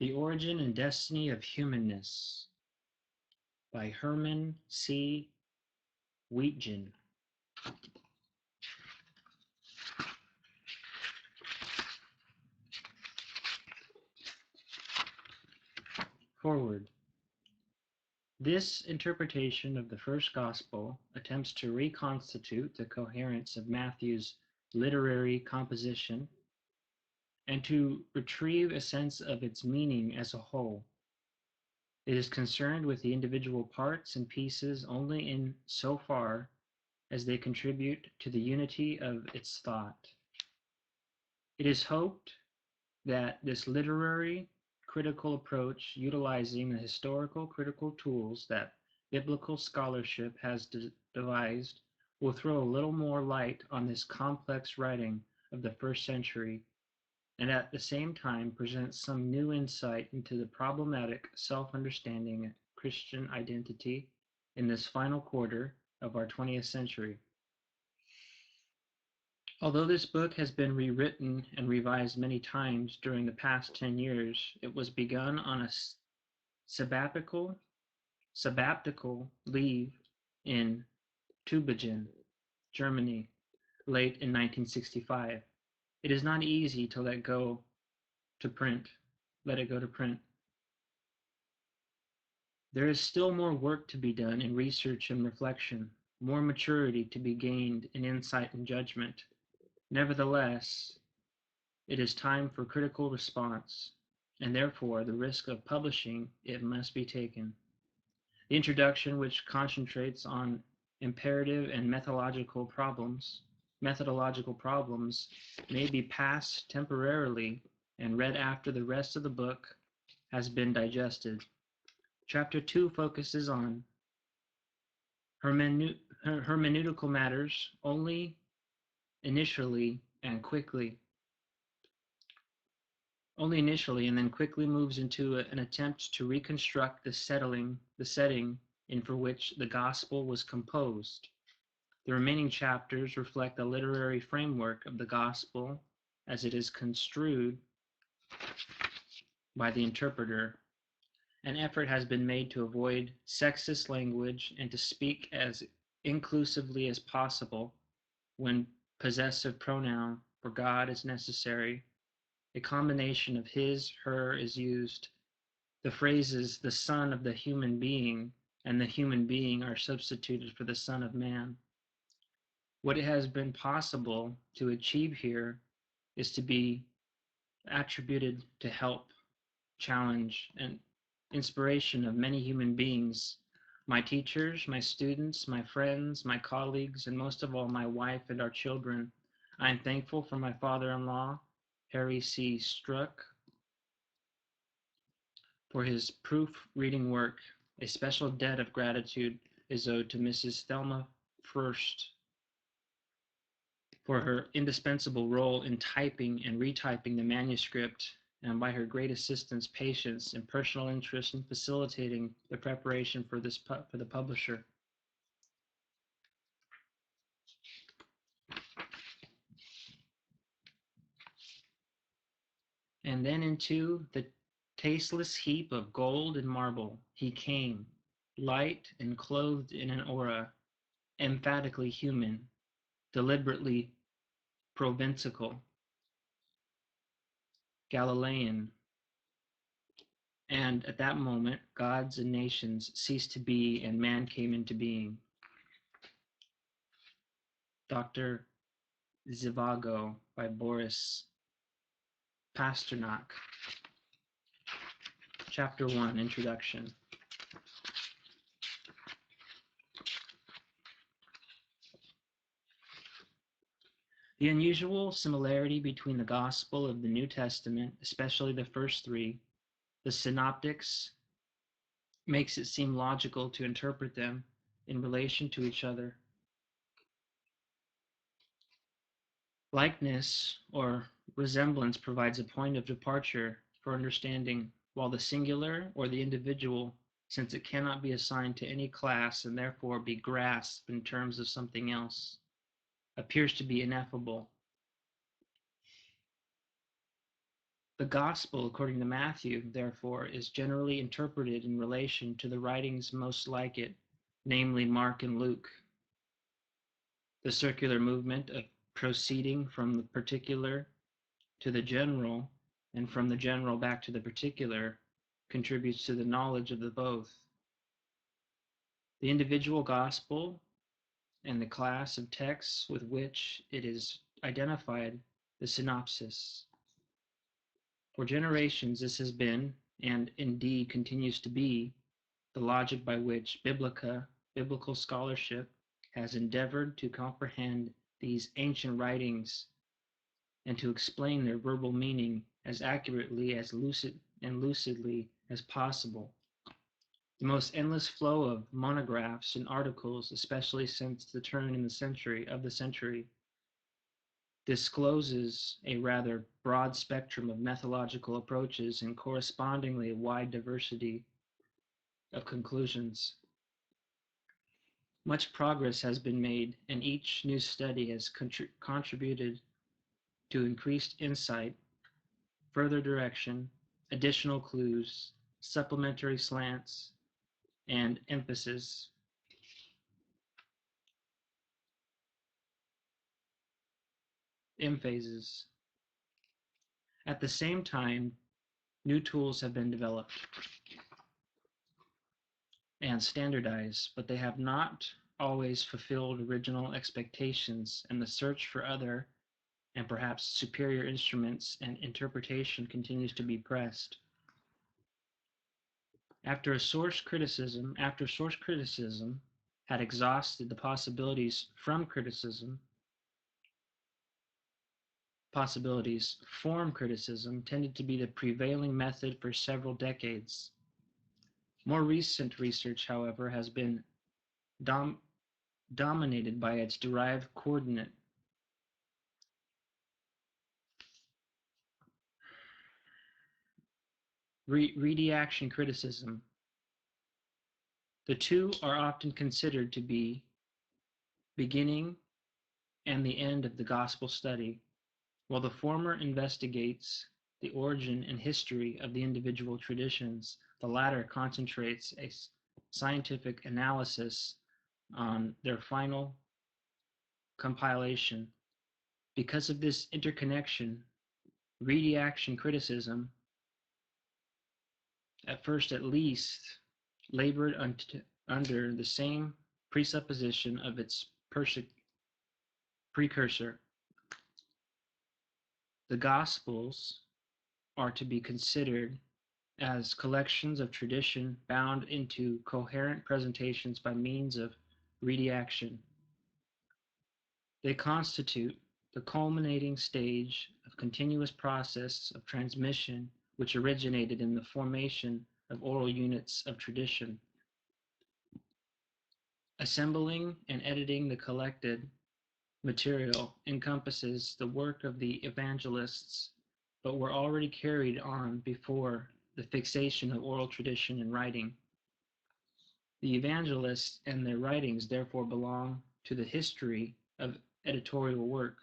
The Origin and Destiny of Humanness by Herman C. Wheatgen. Forward. This interpretation of the first gospel attempts to reconstitute the coherence of Matthew's literary composition and to retrieve a sense of its meaning as a whole. It is concerned with the individual parts and pieces only in so far as they contribute to the unity of its thought. It is hoped that this literary critical approach, utilizing the historical critical tools that biblical scholarship has devised, will throw a little more light on this complex writing of the first century, and at the same time present some new insight into the problematic self-understanding of Christian identity in this final quarter of our 20th century. Although this book has been rewritten and revised many times during the past 10 years, it was begun on a sabbatical leave in Tübingen, Germany, late in 1965. It is not easy to let it go to print. There is still more work to be done in research and reflection, more maturity to be gained in insight and judgment. Nevertheless, it is time for critical response, and therefore the risk of publishing it must be taken. The introduction, which concentrates on imperative and methodological problems, may be passed temporarily and read after the rest of the book has been digested. Chapter 2 focuses on hermeneutical matters only initially and then quickly moves into an attempt to reconstruct the setting in for which the gospel was composed. The remaining chapters reflect the literary framework of the gospel as it is construed by the interpreter. An effort has been made to avoid sexist language and to speak as inclusively as possible when possessive pronoun for God is necessary. A combination of his, her is used. The phrases the son of the human being and the human being are substituted for the son of man. What it has been possible to achieve here is to be attributed to help, challenge, and inspiration of many human beings, my teachers, my students, my friends, my colleagues, and most of all, my wife and our children. I am thankful for my father-in-law, Harry C. Struck, for his proofreading work. A special debt of gratitude is owed to Mrs. Thelma First for her indispensable role in typing and retyping the manuscript, and by her great assistance, patience, and personal interest in facilitating the preparation for the publisher. And then into the tasteless heap of gold and marble he came, light and clothed in an aura, emphatically human, deliberately provincial, Galilean. And at that moment, gods and nations ceased to be, and man came into being. Dr. Zhivago by Boris Pasternak. Chapter 1, Introduction. The unusual similarity between the Gospel of the New Testament, especially the first three, the synoptics, makes it seem logical to interpret them in relation to each other. Likeness or resemblance provides a point of departure for understanding, while the singular or the individual, since it cannot be assigned to any class and therefore be grasped in terms of something else, appears to be ineffable. The Gospel, according to Matthew, therefore, is generally interpreted in relation to the writings most like it, namely Mark and Luke. The circular movement of proceeding from the particular to the general and from the general back to the particular contributes to the knowledge of the both. The individual gospel and the class of texts with which it is identified, the synopsis. For generations, this has been, and indeed continues to be, the logic by which biblical scholarship, has endeavored to comprehend these ancient writings and to explain their verbal meaning as accurately as lucidly as possible. The most endless flow of monographs and articles, especially since the turn in the century, discloses a rather broad spectrum of methodological approaches and correspondingly a wide diversity of conclusions. Much progress has been made, and each new study has contributed to increased insight, further direction, additional clues, supplementary slants, and emphasis. Emphases. At the same time, new tools have been developed and standardized, but they have not always fulfilled original expectations, and the search for other and perhaps superior instruments and interpretation continues to be pressed. After source criticism had exhausted the possibilities from criticism, form criticism tended to be the prevailing method for several decades. More recent research, however, has been dominated by its derived coordinate. Reaction criticism. The two are often considered to be beginning and the end of the gospel study, while the former investigates the origin and history of the individual traditions. The latter concentrates a scientific analysis on their final compilation. Because of this interconnection, reaction criticism, at first at least, labored under the same presupposition of its precursor. The Gospels are to be considered as collections of tradition bound into coherent presentations by means of reaction. They constitute the culminating stage of continuous process of transmission which originated in the formation of oral units of tradition. Assembling and editing the collected material encompasses the work of the evangelists, but were already carried on before the fixation of oral tradition in writing. The evangelists and their writings therefore belong to the history of editorial work.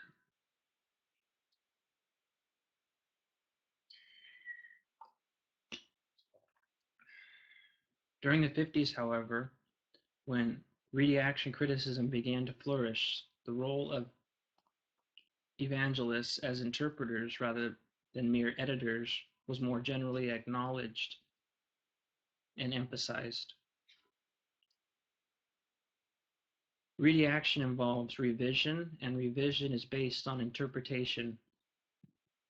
During the 50s, however, when reaction criticism began to flourish, the role of evangelists as interpreters rather than mere editors was more generally acknowledged and emphasized. Reaction involves revision, and revision is based on interpretation.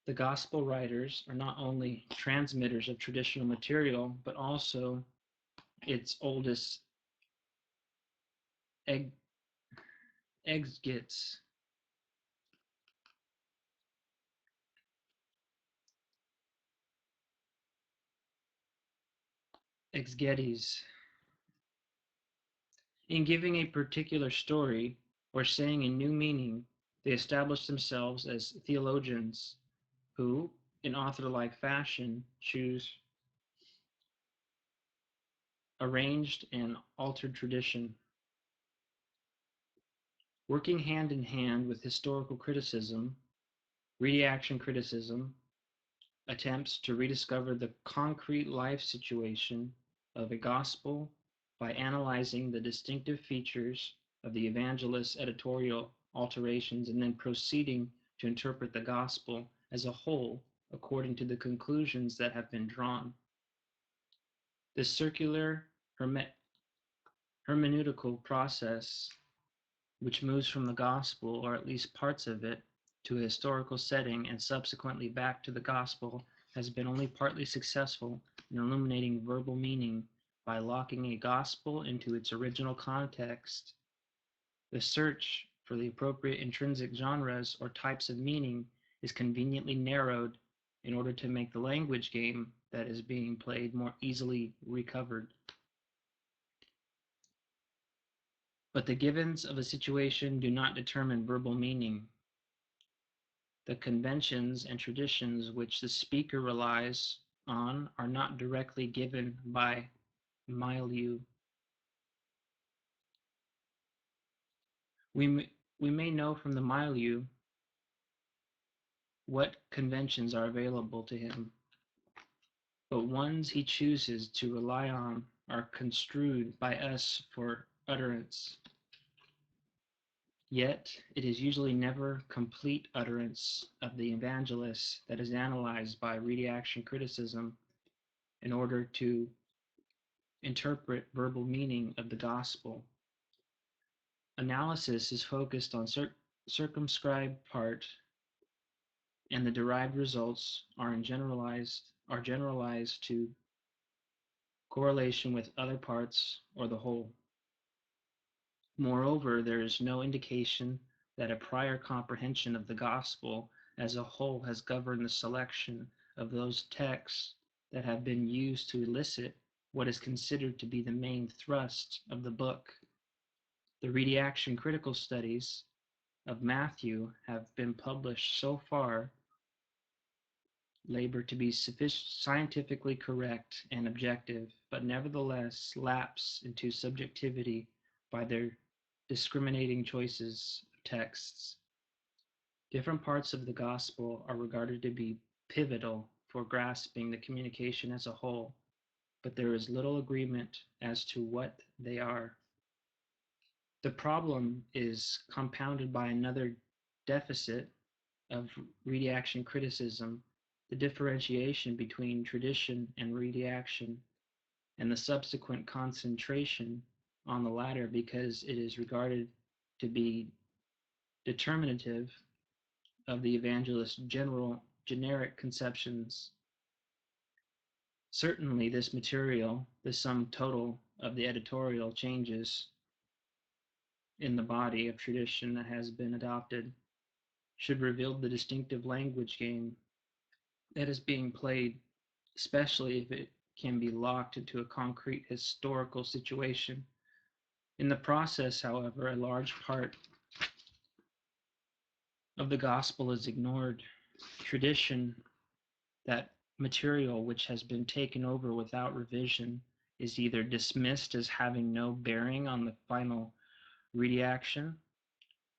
The gospel writers are not only transmitters of traditional material, but also its oldest exegetes. Exegetes. In giving a particular story or saying a new meaning, they establish themselves as theologians who, in author-like fashion, choose arranged and altered tradition. Working hand in hand with historical criticism, reaction criticism, attempts to rediscover the concrete life situation of a gospel by analyzing the distinctive features of the evangelist's editorial alterations and then proceeding to interpret the gospel as a whole according to the conclusions that have been drawn. This circular hermeneutical process, which moves from the gospel, or at least parts of it, to a historical setting and subsequently back to the gospel, has been only partly successful in illuminating verbal meaning by locking a gospel into its original context. The search for the appropriate intrinsic genres or types of meaning is conveniently narrowed in order to make the language game that is being played more easily recovered. But the givens of a situation do not determine verbal meaning. The conventions and traditions which the speaker relies on are not directly given by milieu. We may know from the milieu what conventions are available to him, but ones he chooses to rely on are construed by us for utterance. Yet it is usually never complete utterance of the evangelist that is analyzed by reaction criticism in order to interpret verbal meaning of the gospel. Analysis is focused on circumscribed part, and the derived results are generalized to correlation with other parts or the whole. Moreover, there is no indication that a prior comprehension of the gospel as a whole has governed the selection of those texts that have been used to elicit what is considered to be the main thrust of the book. The reaction critical studies of Matthew have been published so far labor to be scientifically correct and objective, but nevertheless lapse into subjectivity by their discriminating choices of texts. Different parts of the gospel are regarded to be pivotal for grasping the communication as a whole, but there is little agreement as to what they are. The problem is compounded by another deficit of reaction criticism, the differentiation between tradition and reaction, and the subsequent concentration on the latter because it is regarded to be determinative of the evangelist's generic conceptions. Certainly, this material, the sum total of the editorial changes in the body of tradition that has been adopted, should reveal the distinctive language game that is being played, especially if it can be locked into a concrete historical situation. In the process, however, a large part of the gospel is ignored. Tradition, that material which has been taken over without revision, is either dismissed as having no bearing on the final reaction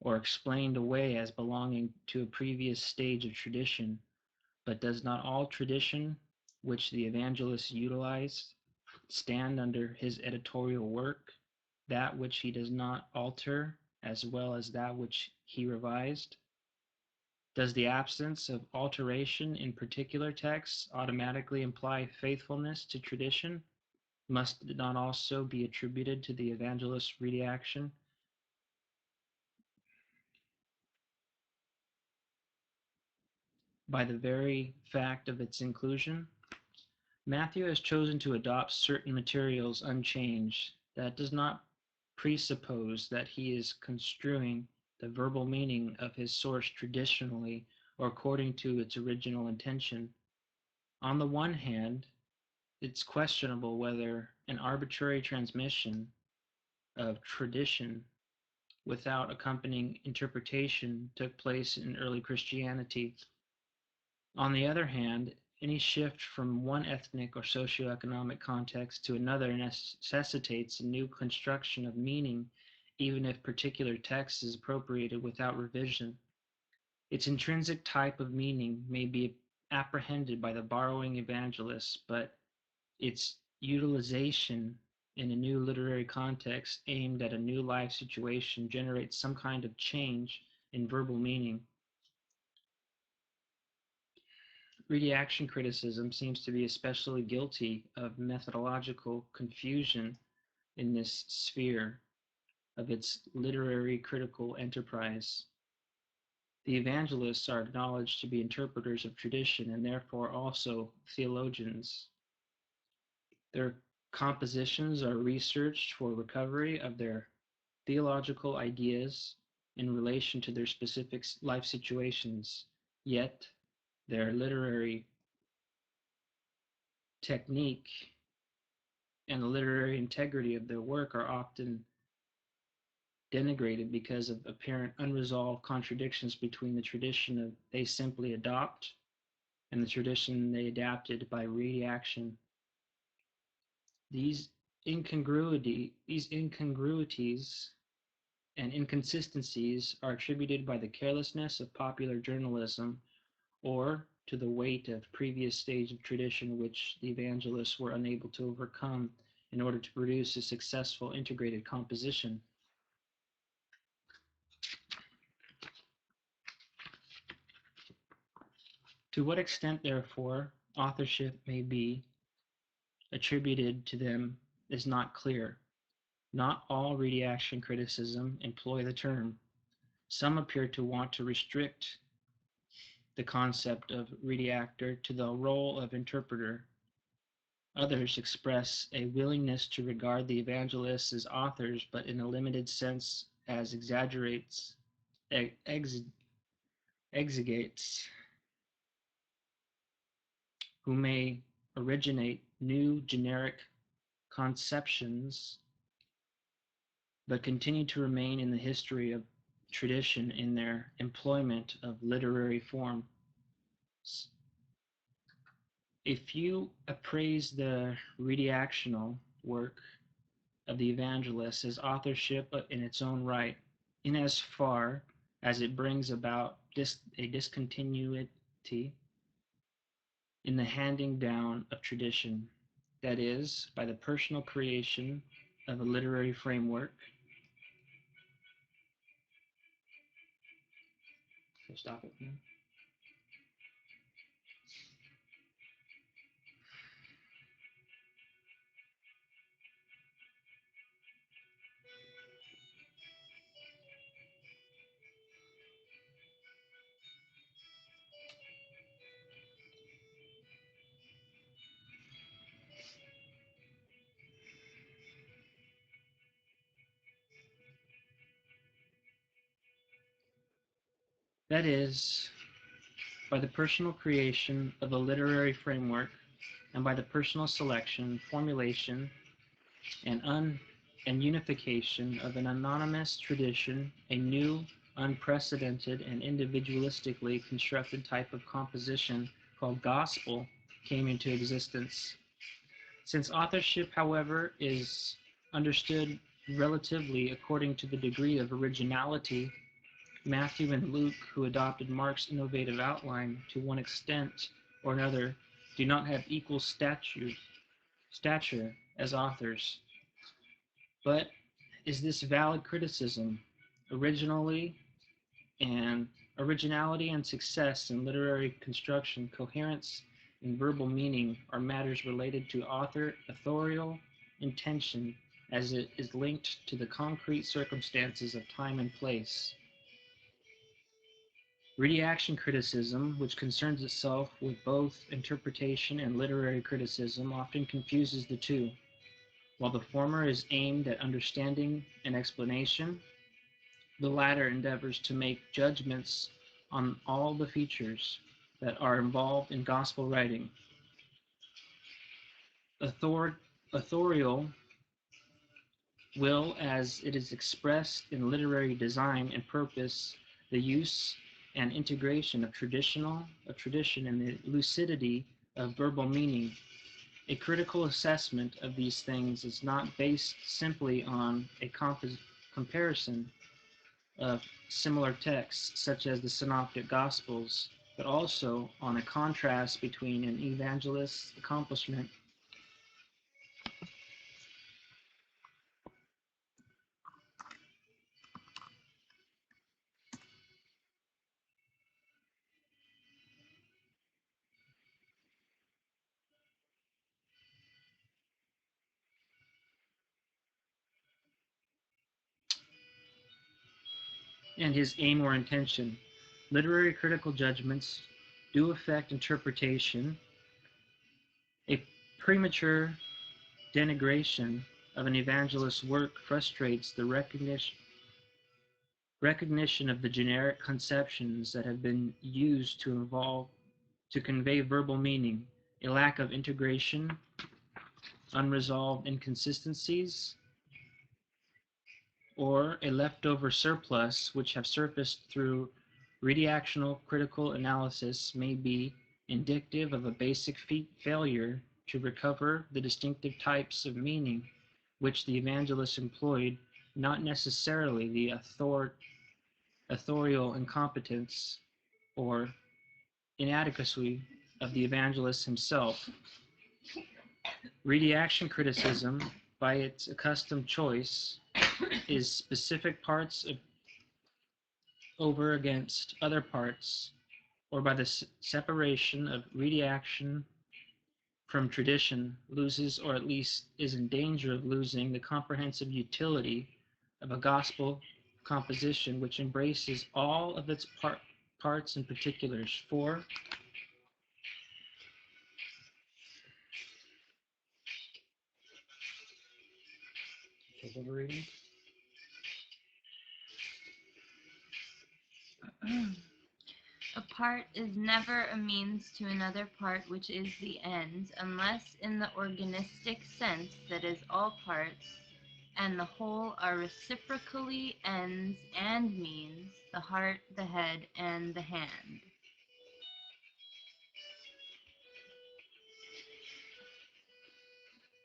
or explained away as belonging to a previous stage of tradition. But does not all tradition which the evangelist utilized stand under his editorial work, that which he does not alter as well as that which he revised? Does the absence of alteration in particular texts automatically imply faithfulness to tradition? Must it not also be attributed to the evangelist's reaction? By the very fact of its inclusion? Matthew has chosen to adopt certain materials unchanged. That does not presuppose that he is construing the verbal meaning of his source traditionally or according to its original intention. On the one hand, it's questionable whether an arbitrary transmission of tradition without accompanying interpretation took place in early Christianity. On the other hand, any shift from one ethnic or socioeconomic context to another necessitates a new construction of meaning, even if particular text is appropriated without revision. Its intrinsic type of meaning may be apprehended by the borrowing evangelists, but its utilization in a new literary context aimed at a new life situation generates some kind of change in verbal meaning. Redaction criticism seems to be especially guilty of methodological confusion in this sphere of its literary critical enterprise. The evangelists are acknowledged to be interpreters of tradition and therefore also theologians. Their compositions are researched for recovery of their theological ideas in relation to their specific life situations, yet their literary technique and the literary integrity of their work are often denigrated because of apparent unresolved contradictions between the tradition they simply adopt and the tradition they adapted by reaction. These incongruities and inconsistencies are attributed by the carelessness of popular journalism or to the weight of previous stage of tradition which the evangelists were unable to overcome in order to produce a successful integrated composition. To what extent, therefore, authorship may be attributed to them is not clear. Not all redaction criticism employ the term. Some appear to want to restrict the concept of redactor to the role of interpreter. Others express a willingness to regard the evangelists as authors, but in a limited sense as exegetes who may originate new generic conceptions but continue to remain in the history of tradition in their employment of literary form. A few appraise the redactional work of the evangelists as authorship in its own right, in as far as it brings about a discontinuity in the handing down of tradition, that is, by the personal creation of a literary framework. So stop it now. That is, by the personal creation of a literary framework and by the personal selection, formulation, and unification of an anonymous tradition, a new, unprecedented, and individualistically constructed type of composition called gospel came into existence. Since authorship, however, is understood relatively according to the degree of originality, Matthew and Luke, who adopted Mark's innovative outline to one extent or another, do not have equal stature as authors. But is this valid criticism? Originality and success in literary construction, coherence in verbal meaning are matters related to authorial intention as it is linked to the concrete circumstances of time and place. Redaction criticism, which concerns itself with both interpretation and literary criticism, often confuses the two. While the former is aimed at understanding and explanation, the latter endeavors to make judgments on all the features that are involved in gospel writing. Authorial will, as it is expressed in literary design and purpose, the use and integration of tradition and the lucidity of verbal meaning. A critical assessment of these things is not based simply on a comparison of similar texts, such as the Synoptic Gospels, but also on a contrast between an evangelist's accomplishment and his aim or intention. Literary critical judgments do affect interpretation. A premature denigration of an evangelist's work frustrates the recognition of the generic conceptions that have been used to convey verbal meaning, a lack of integration, unresolved inconsistencies, or a leftover surplus which have surfaced through reactional critical analysis may be indicative of a basic failure to recover the distinctive types of meaning which the evangelist employed, not necessarily the authorial incompetence or inadequacy of the evangelist himself. Redaction criticism, by its accustomed choice, is specific parts of over against other parts, or by the separation of redaction from tradition, loses or at least is in danger of losing the comprehensive utility of a gospel composition which embraces all of its parts and particulars. For A part is never a means to another part which is the end, unless in the organistic sense that is all parts and the whole are reciprocally ends and means, the heart, the head, and the hand.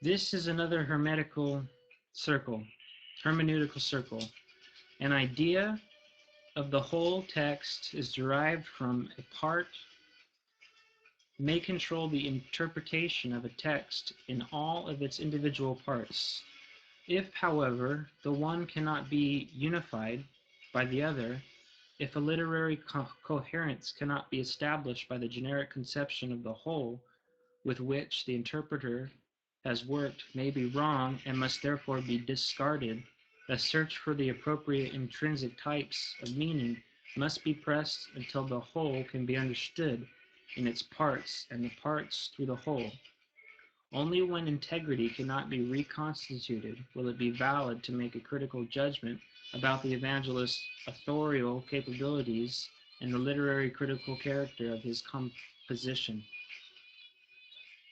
this is another hermeneutical circle. An idea of the whole text is derived from a part may control the interpretation of a text in all of its individual parts. If, however, the one cannot be unified by the other, if a literary coherence cannot be established by the generic conception of the whole with which the interpreter has worked may be wrong and must therefore be discarded, a search for the appropriate intrinsic types of meaning must be pressed until the whole can be understood in its parts and the parts through the whole. Only when integrity cannot be reconstituted will it be valid to make a critical judgment about the evangelist's authorial capabilities and the literary critical character of his composition.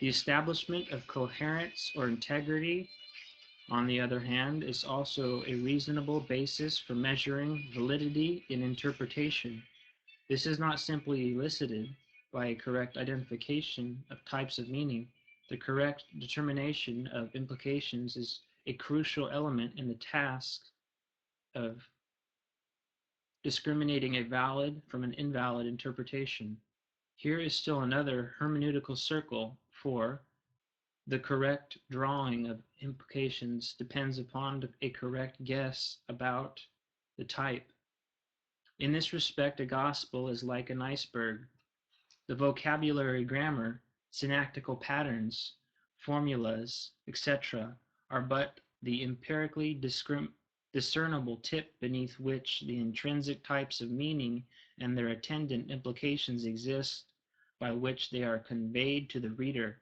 The establishment of coherence or integrity, on the other hand, is also a reasonable basis for measuring validity in interpretation. This is not simply elicited by a correct identification of types of meaning. The correct determination of implications is a crucial element in the task of discriminating a valid from an invalid interpretation. Here is still another hermeneutical circle, for the correct drawing of implications depends upon a correct guess about the type. In this respect, a gospel is like an iceberg. The vocabulary, grammar, syntaxical patterns, formulas, etc., are but the empirically discernible tip beneath which the intrinsic types of meaning and their attendant implications exist, by which they are conveyed to the reader.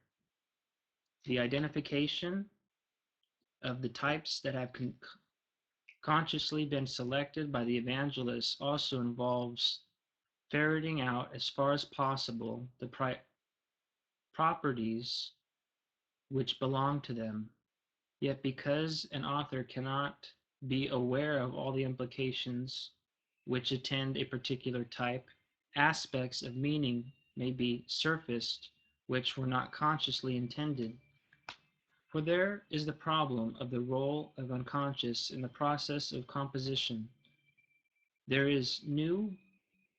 The identification of the types that have consciously been selected by the evangelist also involves ferreting out as far as possible the properties which belong to them. Yet because an author cannot be aware of all the implications which attend a particular type, aspects of meaning may be surfaced which were not consciously intended. For there is the problem of the role of unconscious in the process of composition. There is new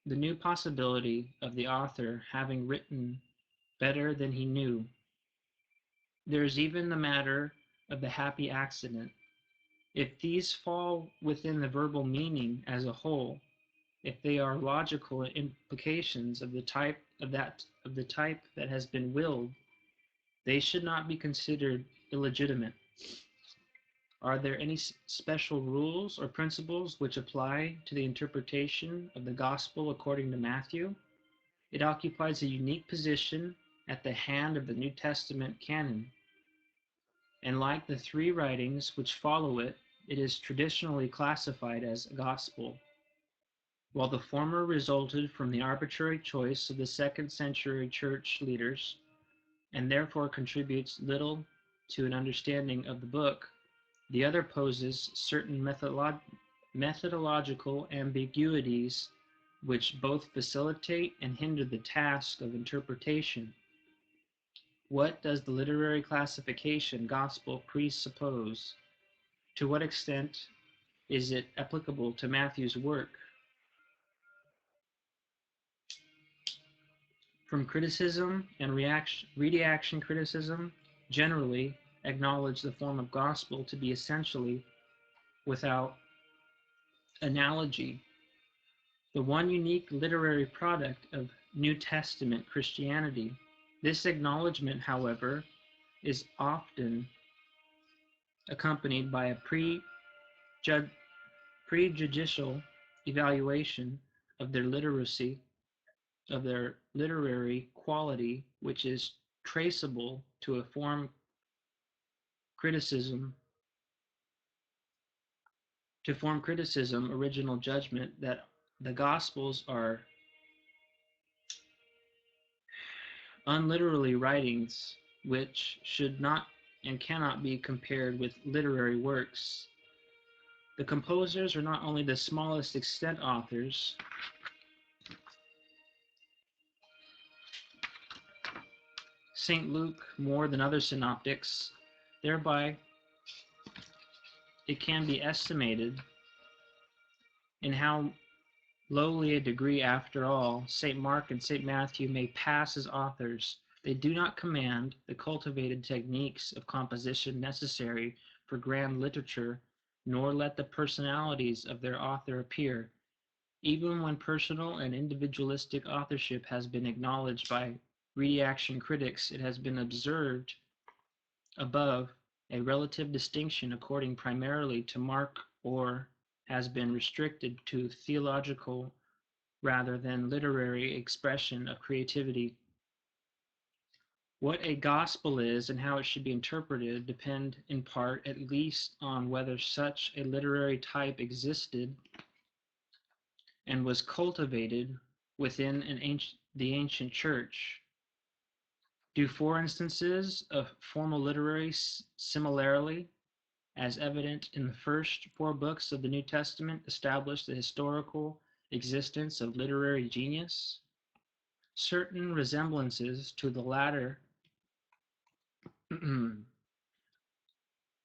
the new possibility of the author having written better than he knew. There is even the matter of the happy accident. If these fall within the verbal meaning as a whole, if they are logical implications of the type that has been willed, they should not be considered illegitimate. Are there any special rules or principles which apply to the interpretation of the Gospel according to Matthew? It occupies a unique position at the hand of the New Testament canon, and like the three writings which follow it, it is traditionally classified as a gospel. While the former resulted from the arbitrary choice of the second-century church leaders, and therefore contributes little to an understanding of the book, the other poses certain methodological ambiguities which both facilitate and hinder the task of interpretation. What does the literary classification gospel presuppose? To what extent is it applicable to Matthew's work? From criticism and reaction criticism, generally acknowledge the form of gospel to be essentially without analogy, the one unique literary product of New Testament Christianity. This acknowledgement, however, is often accompanied by a prejudicial evaluation of their literacy, of their literary quality, which is traceable to a criticism, form criticism, original judgment that the Gospels are unliterary writings which should not and cannot be compared with literary works. The composers are not only the smallest extent authors, St. Luke more than other synoptics, thereby it can be estimated in how lowly a degree, after all, St. Mark and St. Matthew may pass as authors. They do not command the cultivated techniques of composition necessary for grand literature, nor let the personalities of their author appear. Even when personal and individualistic authorship has been acknowledged by reaction critics, it has been observed above a relative distinction according primarily to Mark, or has been restricted to theological rather than literary expression of creativity. What a gospel is and how it should be interpreted depend in part at least on whether such a literary type existed and was cultivated within the ancient church. Do four instances of formal literary similarity, as evident in the first four books of the New Testament, establish the historical existence of literary genius? Certain resemblances to the latter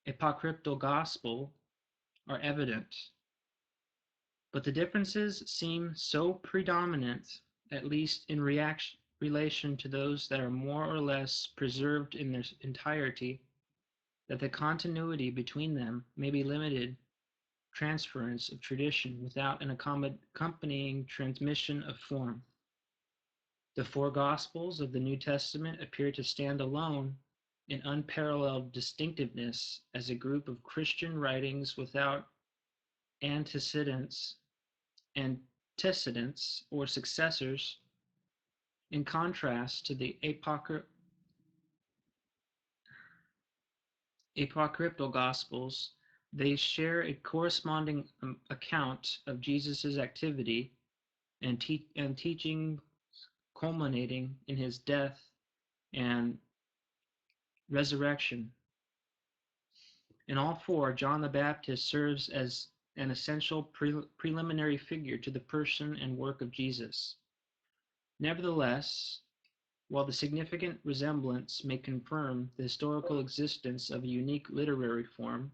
apocryphal gospel are evident, but the differences seem so predominant, at least in relation to those that are more or less preserved in their entirety, that the continuity between them may be limited transference of tradition without an accompanying transmission of form. The four Gospels of the New Testament appear to stand alone in unparalleled distinctiveness as a group of Christian writings without antecedents, or successors, in contrast to the apocryphal Gospels. They share a corresponding account of Jesus' activity and teaching culminating in his death and resurrection. In all four, John the Baptist serves as an essential preliminary figure to the person and work of Jesus. Nevertheless, while the significant resemblance may confirm the historical existence of a unique literary form,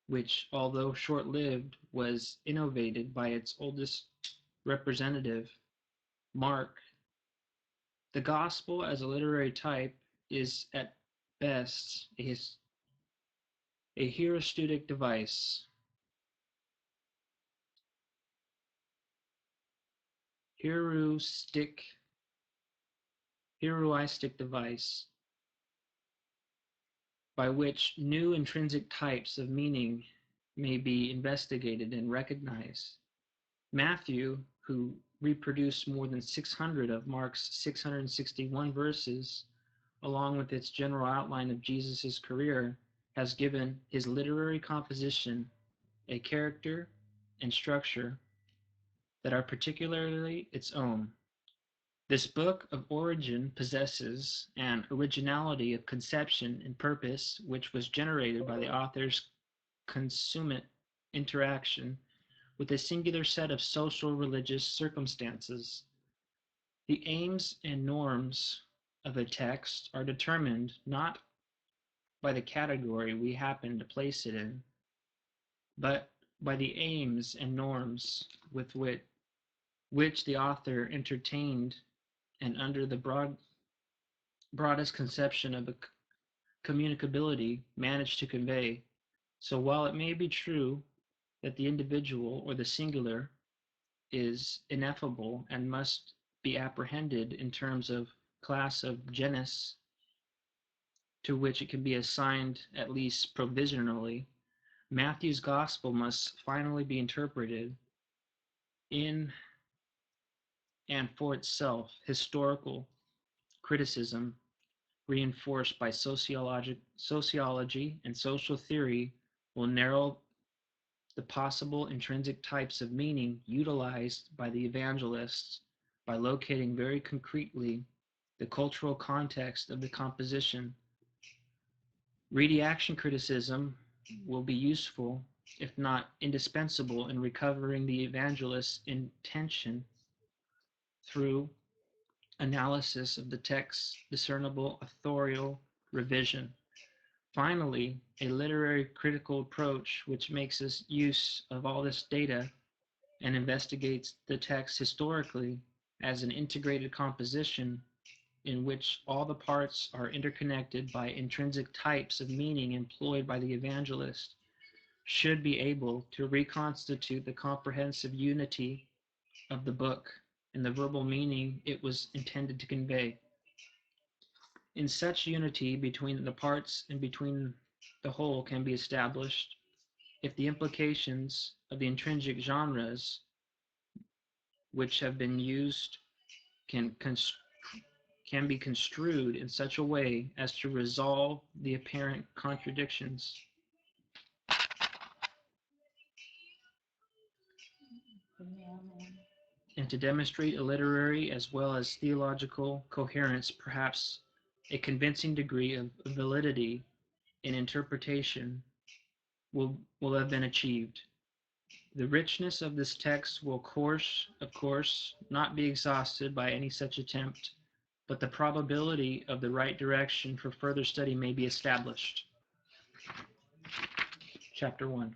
which, although short-lived, was innovated by its oldest representative, Mark. The Gospel as a literary type is at best a heuristic device. Heuristic device by which new intrinsic types of meaning may be investigated and recognized. Matthew, who reproduced more than 600 of Mark's 661 verses, along with its general outline of Jesus' career, has given his literary composition a character and structure that are particularly its own. This book of origin possesses an originality of conception and purpose which was generated by the author's consummate interaction with a singular set of social religious circumstances. The aims and norms of a text are determined not by the category we happen to place it in, but by the aims and norms with which the author entertained and under the broadest conception of communicability managed to convey. So while it may be true that the individual or the singular is ineffable and must be apprehended in terms of class of genus to which it can be assigned at least provisionally, Matthew's gospel must finally be interpreted in and for itself. Historical criticism, reinforced by sociology and social theory, will narrow the possible intrinsic types of meaning utilized by the evangelists by locating very concretely the cultural context of the composition. Reaction criticism will be useful, if not indispensable, in recovering the evangelist's intention through analysis of the text's discernible authorial revision. Finally, a literary critical approach which makes use of all this data and investigates the text historically as an integrated composition in which all the parts are interconnected by intrinsic types of meaning employed by the evangelist, should be able to reconstitute the comprehensive unity of the book and the verbal meaning it was intended to convey. In such unity between the parts and between the whole can be established if the implications of the intrinsic genres which have been used can be construed in such a way as to resolve the apparent contradictions and to demonstrate a literary as well as theological coherence. Perhaps a convincing degree of validity in interpretation will have been achieved. The richness of this text will, of course, not be exhausted by any such attempt, but the probability of the right direction for further study may be established. Chapter 1.